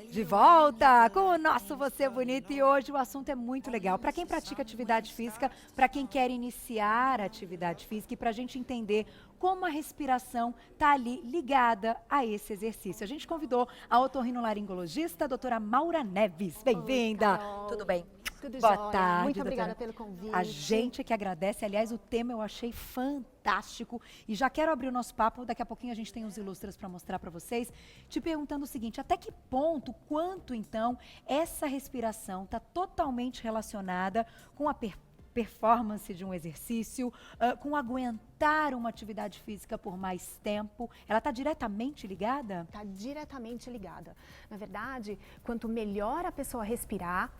De volta com o nosso Você Bonito e hoje o assunto é muito legal. Para quem pratica atividade física, para quem quer iniciar a atividade física e para a gente entender como a respiração está ali ligada a esse exercício. A gente convidou a otorrinolaringologista, a doutora Maura Neves. Bem-vinda! Tudo bem? Tudo Boa jóia. tarde, Muito obrigada doutora. pelo convite. A gente que agradece. Aliás, o tema eu achei fantástico. E já quero abrir o nosso papo. Daqui a pouquinho a gente tem os ilustras para mostrar para vocês. Te perguntando o seguinte, até que ponto, quanto então, essa respiração está totalmente relacionada com a performance de um exercício, com aguentar uma atividade física por mais tempo? Ela está diretamente ligada? Está diretamente ligada. Na verdade, quanto melhor a pessoa respirar,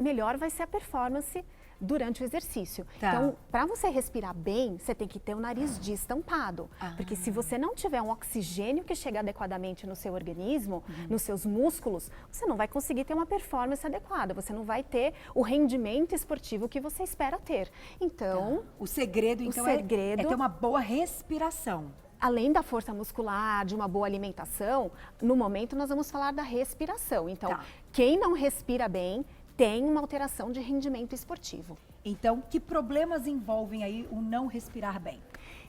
melhor vai ser a performance durante o exercício. Tá. Então, para você respirar bem, você tem que ter o nariz destampado. Porque se você não tiver um oxigênio que chega adequadamente no seu organismo, nos seus músculos, você não vai conseguir ter uma performance adequada. Você não vai ter o rendimento esportivo que você espera ter. Então, O segredo, então, é ter uma boa respiração. além da força muscular, de uma boa alimentação, no momento nós vamos falar da respiração. Então, quem não respira bem tem uma alteração de rendimento esportivo. Então, que problemas envolvem aí o não respirar bem?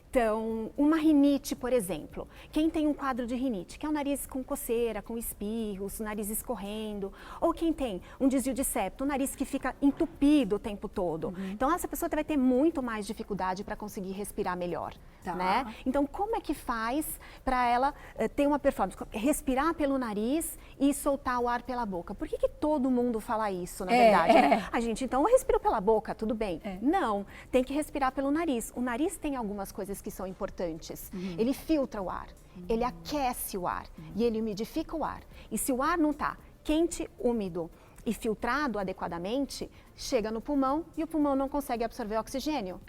Então, uma rinite, por exemplo. Quem tem um quadro de rinite, que é o nariz com coceira, com espirros, o nariz escorrendo, ou quem tem um desvio de septo, o nariz que fica entupido o tempo todo. Então, essa pessoa vai ter muito mais dificuldade para conseguir respirar melhor, né? Então, como é que faz para ela ter uma performance? Respirar pelo nariz e soltar o ar pela boca. Por que todo mundo fala isso, na verdade? A gente, então, eu respiro pela boca, tudo bem? Não, tem que respirar pelo nariz. O nariz tem algumas coisas que são importantes. Ele filtra o ar, ele aquece o ar e ele umidifica o ar. E se o ar não está quente, úmido e filtrado adequadamente, chega no pulmão e o pulmão não consegue absorver oxigênio.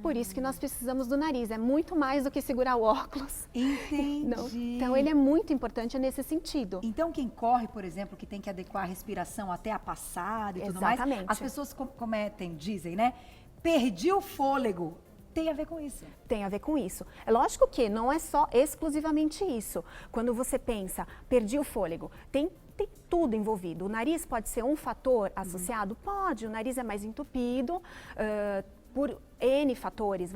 Por isso que nós precisamos do nariz, é muito mais do que segurar o óculos. Entendi. Então ele é muito importante nesse sentido. Então quem corre, por exemplo, que tem que adequar a respiração até a passada e tudo mais, as pessoas dizem, né? Perdi o fôlego. Tem a ver com isso. Tem a ver com isso. É lógico que não é só exclusivamente isso. Quando você pensa, perdi o fôlego, tem tudo envolvido. O nariz pode ser um fator associado? Pode. O nariz é mais entupido por N fatores,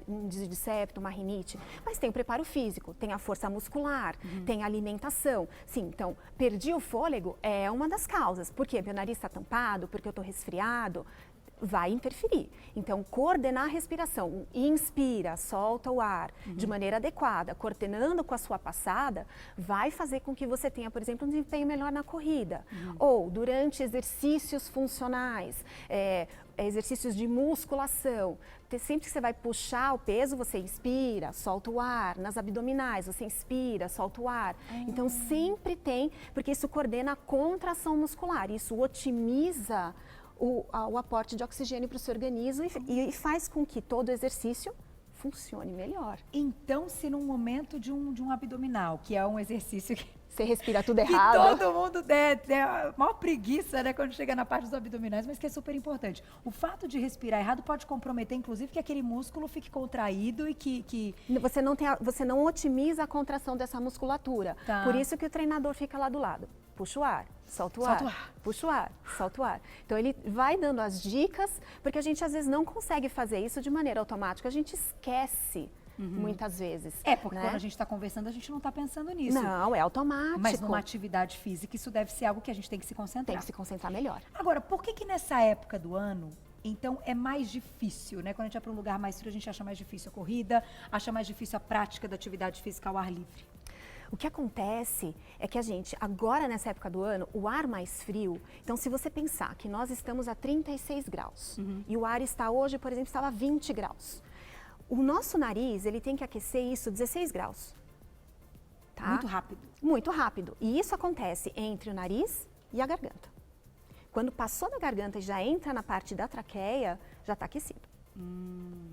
um desvio de septo, uma rinite. Mas tem o preparo físico, tem a força muscular, tem a alimentação. Sim, então, perdi o fôlego é uma das causas. Por quê? Meu nariz está tampado, porque eu estou resfriado. Vai interferir. Então, coordenar a respiração, inspira, solta o ar de maneira adequada, coordenando com a sua passada, vai fazer com que você tenha, por exemplo, um desempenho melhor na corrida. Ou durante exercícios funcionais, exercícios de musculação. Sempre que você vai puxar o peso, você inspira, solta o ar. Nas abdominais, você inspira, solta o ar. Então, sempre tem, porque isso coordena a contração muscular, isso otimiza o aporte de oxigênio para o seu organismo e faz com que todo exercício funcione melhor. Então, se num momento de um abdominal, que é um exercício que você respira tudo errado. Que todo mundo tem a maior preguiça, né, quando chega na parte dos abdominais, mas que é super importante. O fato de respirar errado pode comprometer, inclusive, que aquele músculo fique contraído e que... Você não otimiza a contração dessa musculatura. Por isso que o treinador fica lá do lado. Puxa o ar, solta o ar, puxa o ar, solta o ar. Então ele vai dando as dicas, porque a gente às vezes não consegue fazer isso de maneira automática, a gente esquece muitas vezes. Porque quando a gente está conversando, a gente não está pensando nisso. Não, é automático. Mas numa atividade física, isso deve ser algo que a gente tem que se concentrar. Tem que se concentrar melhor. Agora, por que nessa época do ano, então, é mais difícil, né? Quando a gente vai para um lugar mais frio, a gente acha mais difícil a corrida, acha mais difícil a prática da atividade física ao ar livre? O que acontece é que a gente, agora nessa época do ano, o ar mais frio, então se você pensar que nós estamos a 36 graus e o ar está hoje, por exemplo, estava a 20 graus. O nosso nariz, ele tem que aquecer isso 16 graus. Tá? Muito rápido. Muito rápido. E isso acontece entre o nariz e a garganta. Quando passou da garganta e já entra na parte da traqueia, já está aquecido.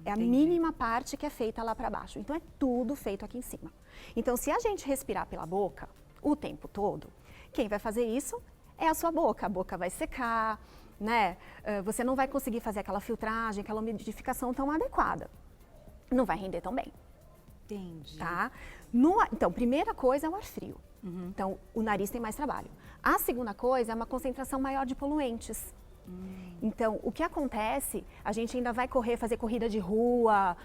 É a mínima parte que é feita lá para baixo. Então é tudo feito aqui em cima. Então se a gente respirar pela boca o tempo todo, quem vai fazer isso é a sua boca. A boca vai secar, né? Você não vai conseguir fazer aquela filtragem, aquela umidificação tão adequada. Não vai render tão bem. Entendi. Tá? Então, primeira coisa é o ar frio. Então, o nariz tem mais trabalho. A segunda coisa é uma concentração maior de poluentes. Então, o que acontece, a gente ainda vai fazer corrida de rua,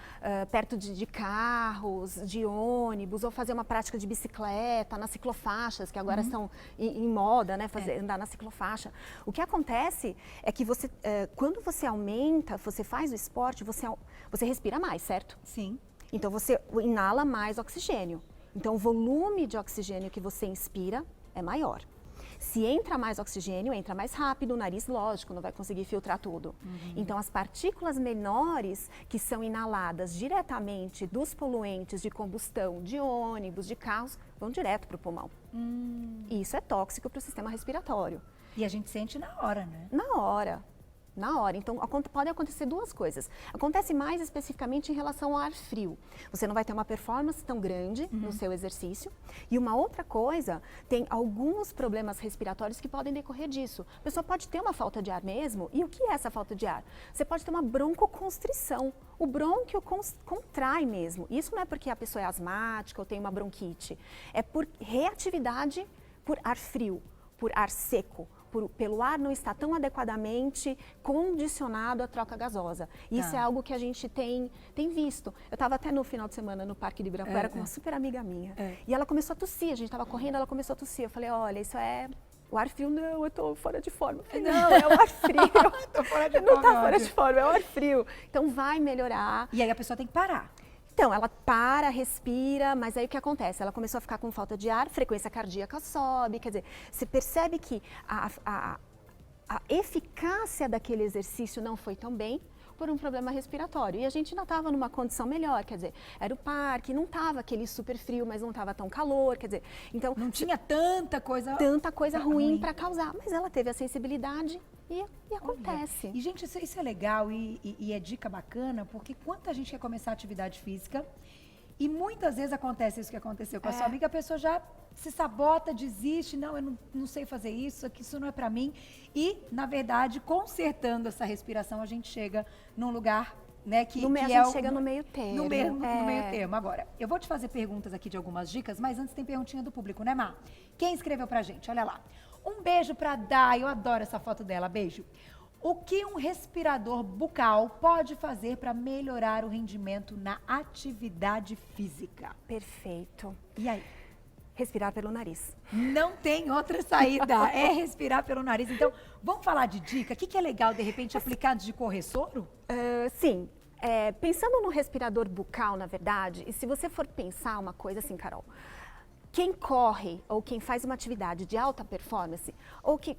perto de carros, de ônibus, ou fazer uma prática de bicicleta, nas ciclofaixas, que agora estão em moda, né, andar na ciclofaixa. O que acontece é que você, quando você aumenta, você faz o esporte, você respira mais, certo? Sim. Então, você inala mais oxigênio. Então, o volume de oxigênio que você inspira é maior. Se entra mais oxigênio, entra mais rápido, o nariz, lógico, não vai conseguir filtrar tudo. Então, as partículas menores que são inaladas diretamente dos poluentes de combustão, de ônibus, de carros, vão direto para o pulmão. E isso é tóxico para o sistema respiratório. E a gente sente na hora, né? Na hora. Então, pode acontecer duas coisas. Acontece mais especificamente em relação ao ar frio. Você não vai ter uma performance tão grande no seu exercício. E uma outra coisa, tem alguns problemas respiratórios que podem decorrer disso. A pessoa pode ter uma falta de ar mesmo. E o que é essa falta de ar? Você pode ter uma broncoconstrição. O brônquio contrai mesmo. Isso não é porque a pessoa é asmática ou tem uma bronquite. É por reatividade por ar frio, por ar seco. Pelo ar não estar tão adequadamente condicionado à troca gasosa. Isso é algo que a gente tem visto. Eu estava até no final de semana no Parque de Ibirapuera com uma super amiga minha. E ela começou a tossir, a gente estava correndo, ela começou a tossir. Eu falei, olha, isso é... O ar frio, não, eu estou fora de forma. Eu falei, não, é o ar frio. Tô fora de não forma, está fora de forma, é o ar frio. Então vai melhorar. E aí a pessoa tem que parar. Então, ela para, respira, mas aí o que acontece? Ela começou a ficar com falta de ar, frequência cardíaca sobe, quer dizer, você percebe que a eficácia daquele exercício não foi tão bem por um problema respiratório. E a gente ainda estava numa condição melhor, quer dizer, era o parque, não estava aquele super frio, mas não estava tão calor, quer dizer, então... Não tinha tanta coisa ruim para causar, mas ela teve a sensibilidade e acontece. E, gente, isso é legal e é dica bacana, porque quanta gente quer começar atividade física e muitas vezes acontece isso que aconteceu com a sua amiga, a pessoa já se sabota, desiste, não, eu não sei fazer isso, isso não é pra mim. E, na verdade, consertando essa respiração, a gente chega num lugar, né, que a gente chega no meio termo. No meio termo. Agora, eu vou te fazer perguntas aqui de algumas dicas, mas antes tem perguntinha do público, né, Má? Quem escreveu pra gente? Olha lá. Um beijo pra Dai, eu adoro essa foto dela, beijo. O que um respirador bucal pode fazer para melhorar o rendimento na atividade física? Perfeito. E aí? Respirar pelo nariz. Não tem outra saída, é respirar pelo nariz. Então, vamos falar de dica? O que é legal, de repente, aplicar antes de correr soro? Sim. Pensando no respirador bucal, na verdade, e se você for pensar uma coisa assim, Carol, quem corre ou quem faz uma atividade de alta performance ou que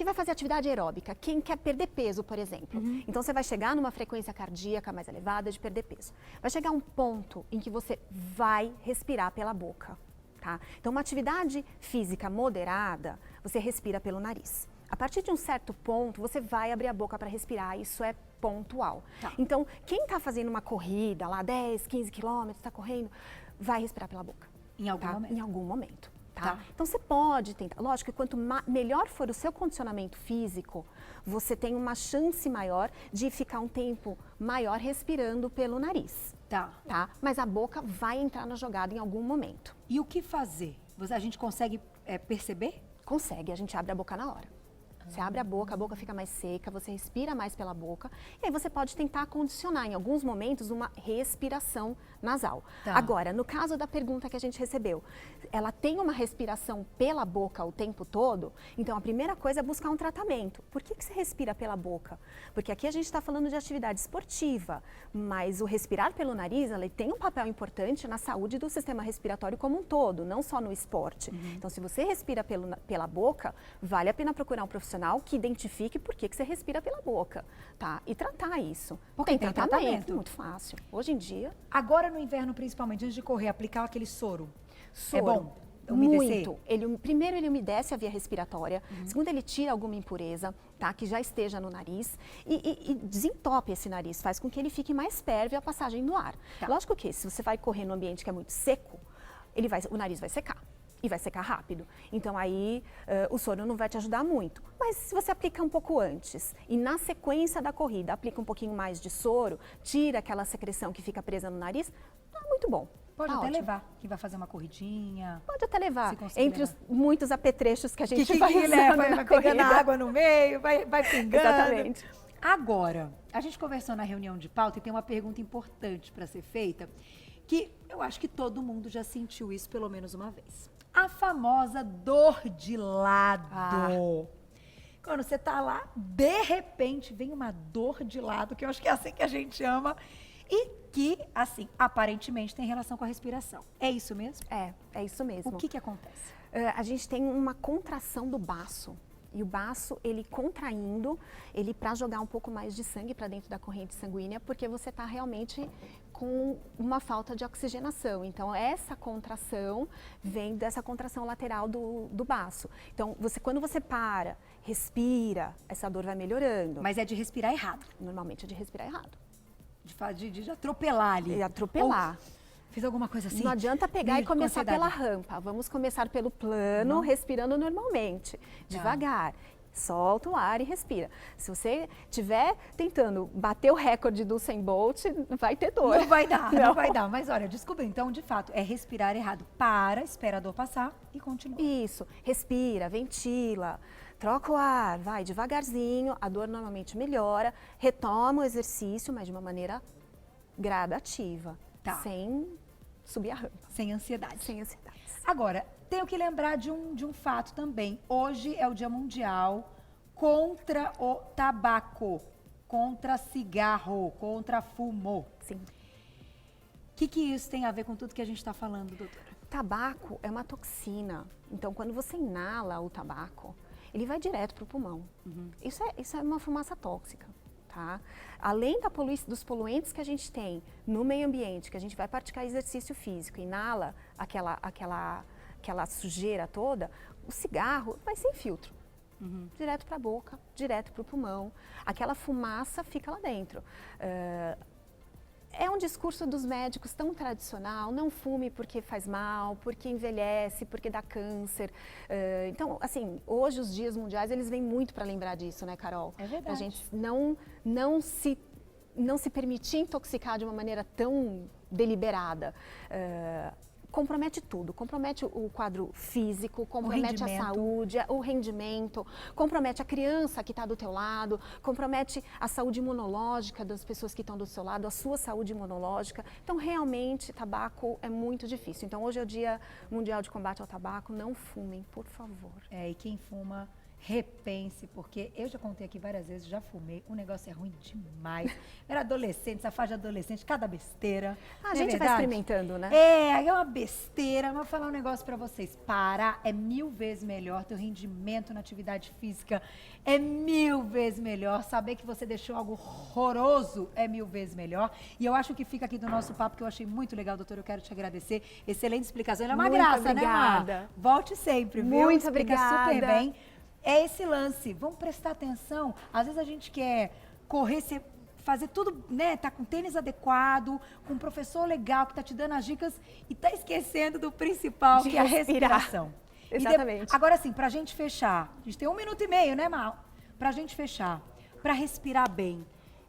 vai fazer atividade aeróbica, quem quer perder peso, por exemplo. Então, você vai chegar numa frequência cardíaca mais elevada de perder peso. Vai chegar um ponto em que você vai respirar pela boca, tá? Então, uma atividade física moderada, você respira pelo nariz. A partir de um certo ponto, você vai abrir a boca para respirar, isso é pontual. Tá. Então, quem está fazendo uma corrida lá, 10, 15 quilômetros, está correndo, vai respirar pela boca. Em algum momento? Em algum momento. Tá? Então, você pode tentar. Lógico que quanto melhor for o seu condicionamento físico, você tem uma chance maior de ficar um tempo maior respirando pelo nariz. Tá? Mas a boca vai entrar na jogada em algum momento. E o que fazer? A gente consegue perceber? Consegue, a gente abre a boca na hora. Você abre a boca fica mais seca, você respira mais pela boca. E aí você pode tentar condicionar, em alguns momentos, uma respiração nasal. Tá. Agora, no caso da pergunta que a gente recebeu, ela tem uma respiração pela boca o tempo todo? Então, a primeira coisa é buscar um tratamento. Por que você respira pela boca? Porque aqui a gente está falando de atividade esportiva, mas o respirar pelo nariz, ele tem um papel importante na saúde do sistema respiratório como um todo, não só no esporte. Então, se você respira pela boca, vale a pena procurar um profissional que identifique por que você respira pela boca, tá? E tratar isso. Porque tem tratamento. Muito fácil. Hoje em dia... Agora no inverno, principalmente, antes de correr, aplicar aquele soro. É bom? Umedecer? Muito. Primeiro, ele umedece a via respiratória. Segundo, ele tira alguma impureza, tá? Que já esteja no nariz. E desentope esse nariz, faz com que ele fique mais pérvio à passagem do ar. Tá. Lógico que se você vai correr num ambiente que é muito seco, o nariz vai secar. E vai secar rápido. Então, aí, o soro não vai te ajudar muito. Mas se você aplica um pouco antes e na sequência da corrida aplica um pouquinho mais de soro, tira aquela secreção que fica presa no nariz, tá muito bom. Pode Tá até ótimo. levar, quem vai fazer uma corridinha. Pode até levar, Se conseguir entre levar. os muitos apetrechos que a gente vai Que usando leva, na vai pegando corrida. água no meio, vai pingando. Exatamente. Agora, a gente conversou na reunião de pauta e tem uma pergunta importante para ser feita, que eu acho que todo mundo já sentiu isso pelo menos uma vez. A famosa dor de lado. Quando você tá lá, de repente vem uma dor de lado, que eu acho que é assim que a gente ama, e que, assim, aparentemente tem relação com a respiração. É isso mesmo? É isso mesmo. O que acontece? A gente tem uma contração do baço. E o baço, ele contraindo, ele para jogar um pouco mais de sangue para dentro da corrente sanguínea, porque você está realmente com uma falta de oxigenação. Então, essa contração vem dessa contração lateral do baço. Então, quando você para, respira, essa dor vai melhorando. Mas é de respirar errado. Normalmente é de respirar errado. De atropelar ali. E atropelar. Ou fiz alguma coisa assim? Não adianta pegar e com começar ansiedade. pela rampa. Vamos começar pelo plano, respirando normalmente, devagar. Solta o ar e respira. Se você estiver tentando bater o recorde do Usain Bolt, vai ter dor. Não vai dar, não vai dar. Mas olha, descobri. Então, de fato, é respirar errado. Para, espera a dor passar e continua. Isso. Respira, ventila, troca o ar, vai devagarzinho. A dor normalmente melhora. Retoma o exercício, mas de uma maneira gradativa. Tá. Sem subir a rampa. Sem ansiedade. Sem ansiedades. Agora, tenho que lembrar de um fato também. Hoje é o Dia Mundial contra o tabaco, contra cigarro, contra fumo. Sim. O que isso tem a ver com tudo que a gente está falando, doutora? Tabaco é uma toxina. Então, quando você inala o tabaco, ele vai direto para o pulmão. Isso é uma fumaça tóxica. Tá? Além dos poluentes que a gente tem no meio ambiente, que a gente vai praticar exercício físico, inala aquela sujeira toda, o cigarro vai sem filtro. Direto para a boca, direto para o pulmão. Aquela fumaça fica lá dentro. É um discurso dos médicos tão tradicional, não fume porque faz mal, porque envelhece, porque dá câncer. Então, assim, hoje os dias mundiais, eles vêm muito para lembrar disso, né, Carol? É verdade. Pra gente não se permitir intoxicar de uma maneira tão deliberada. Compromete tudo, compromete o quadro físico, compromete a saúde, o rendimento, compromete a criança que está do teu lado, compromete a saúde imunológica das pessoas que estão do seu lado, a sua saúde imunológica. Então, realmente, tabaco é muito difícil. Então, hoje é o Dia Mundial de Combate ao Tabaco, não fumem, por favor. E quem fuma, repense, porque eu já contei aqui várias vezes, já fumei, o negócio é ruim demais. Era adolescente, essa fase de adolescente, cada besteira. A gente vai experimentando, né? É uma besteira, mas vou falar um negócio pra vocês. Parar é 1000 vezes melhor, teu rendimento na atividade física é 1000 vezes melhor, saber que você deixou algo horroroso é 1000 vezes melhor. E eu acho que fica aqui do nosso papo, que eu achei muito legal, doutora, eu quero te agradecer. Excelente explicação, ela é uma Muito graça, obrigada. né, Mar? Volte sempre, viu? Muito Explica obrigada. super bem. É esse lance, vamos prestar atenção. Às vezes a gente quer correr, fazer tudo, né? Tá com tênis adequado, com um professor legal que tá te dando as dicas e tá esquecendo do principal, De que é a respirar. respiração. Exatamente. Agora sim, pra gente fechar, a gente tem 1 minuto e meio, né, Mal? Pra gente fechar, pra respirar bem,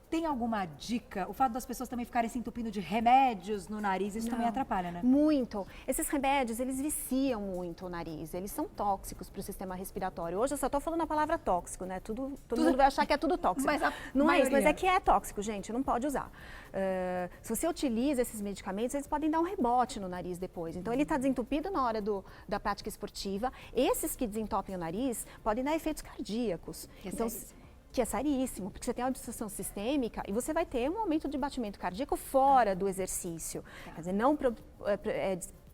tem alguma dica? O fato das pessoas também ficarem se entupindo de remédios no nariz, isso também atrapalha, né? Muito. Esses remédios, eles viciam muito o nariz, eles são tóxicos para o sistema respiratório. Hoje eu só estou falando a palavra tóxico, né? Todo mundo vai achar que é tudo tóxico. Mas a não é isso, mas maioria. é que é tóxico, gente, não pode usar. Se você utiliza esses medicamentos, eles podem dar um rebote no nariz depois. Então, ele está desentupido na hora da prática esportiva. Esses que desentopem o nariz podem dar efeitos cardíacos. Que é seríssimo, porque você tem uma obstrução sistêmica e você vai ter um aumento de batimento cardíaco fora do exercício. Quer dizer, não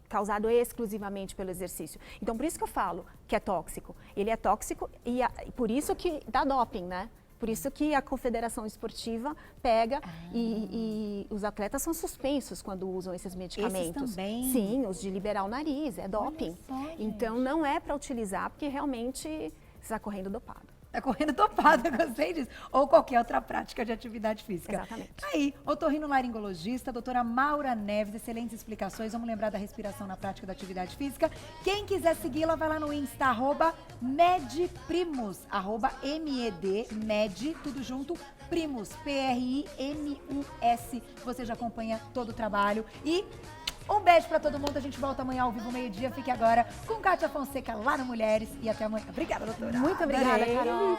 causado exclusivamente pelo exercício. Então, por isso que eu falo que é tóxico. Ele é tóxico e por isso que dá doping, né? Por isso que a Confederação Esportiva pega e os atletas são suspensos quando usam esses medicamentos. Esses também? Sim, os de liberar o nariz, é doping. Olha só, gente. Então, não é para utilizar, porque realmente você está correndo dopado. Tá correndo topada, gostei disso. Ou qualquer outra prática de atividade física. Exatamente. Aí, otorrinolaringologista, doutora Maura Neves, excelentes explicações. Vamos lembrar da respiração na prática da atividade física. Quem quiser segui-la, vai lá no Insta, @medprimus, @med, med, tudo junto, Primus, Primus. Você já acompanha todo o trabalho. E Um beijo pra todo mundo. A gente volta amanhã ao vivo, meio-dia. Fique agora com Kátia Fonseca lá no Mulheres. E até amanhã. Obrigada, doutora. Muito obrigada, Adorei. Carol.